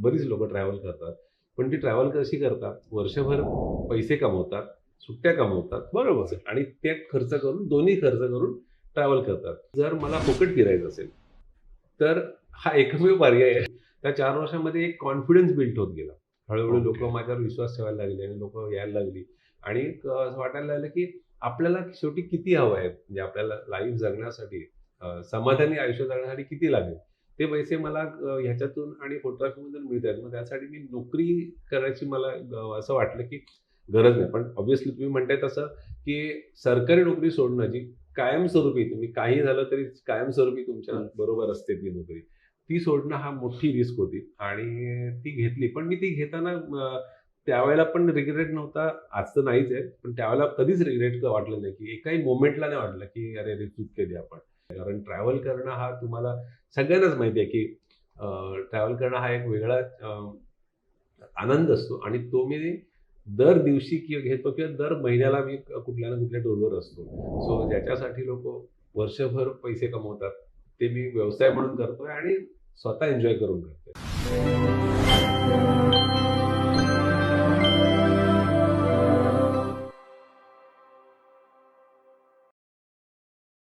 बरीच लोक ट्रॅव्हल करतात, पण ती ट्रॅव्हल कशी करतात, वर्षभर पैसे कमवतात, सुट्ट्या कमवतात बरोबर. आणि ते खर्च करून, दोन्ही खर्च करून ट्रॅव्हल करतात. जर मला फुकट फिरायचं असेल तर हा एकमेव पर्याय आहे. त्या 4 वर्षामध्ये एक कॉन्फिडन्स बिल्ड होत गेला. हळू-हळू लोकं ओके. माझ्यावर विश्वास ठेवायला लागले आणि लोकं यायला लागली आणि असं वाटायला लागलं, की आपल्याला शेवटी किती हवं आहे, म्हणजे आपल्याला लाईफ जगण्यासाठी समाधानी आयुष्य जगण्यासाठी किती लागेल? ते पैसे मला ह्याच्यातून आणि फोटोग्राफीमधून मिळतायत. मग त्यासाठी मी नोकरी करायची मला असं वाटलं, की गरज नाही. पण ऑब्व्हियसली तुम्ही म्हणताय तसं, की सरकारी नोकरी सोडणं जी कायमस्वरूपी तुम्ही काही झालं तरी कायमस्वरूपी तुमच्या हं. बरोबर असते ती नोकरी. ती सोडणं हा मोठी रिस्क होती आणि ती घेतली. पण मी ती घेताना त्यावेळेला पण रिग्रेट नव्हता. आज तर नाहीच आहे. पण त्यावेळेला कधीच रिग्रेट वाटलं नाही, की एकाही मोमेंटला नाही वाटलं, की "अरे रे, चूक केली आपण." कारण ट्रॅव्हल करणं हा तुम्हाला सगळ्यांनाच माहिती आहे, की ट्रॅव्हल करणं हा एक वेगळा आनंद असतो आणि तो मी दर दिवशी किंवा घेतो किंवा दर महिन्याला मी कुठल्या ना कुठल्या टूरवर असतो. सो ज्याच्यासाठी लोकं वर्षभर पैसे कमवतात, ते मी व्यवसाय म्हणून करतोय आणि स्वतः एन्जॉय करून करतोय.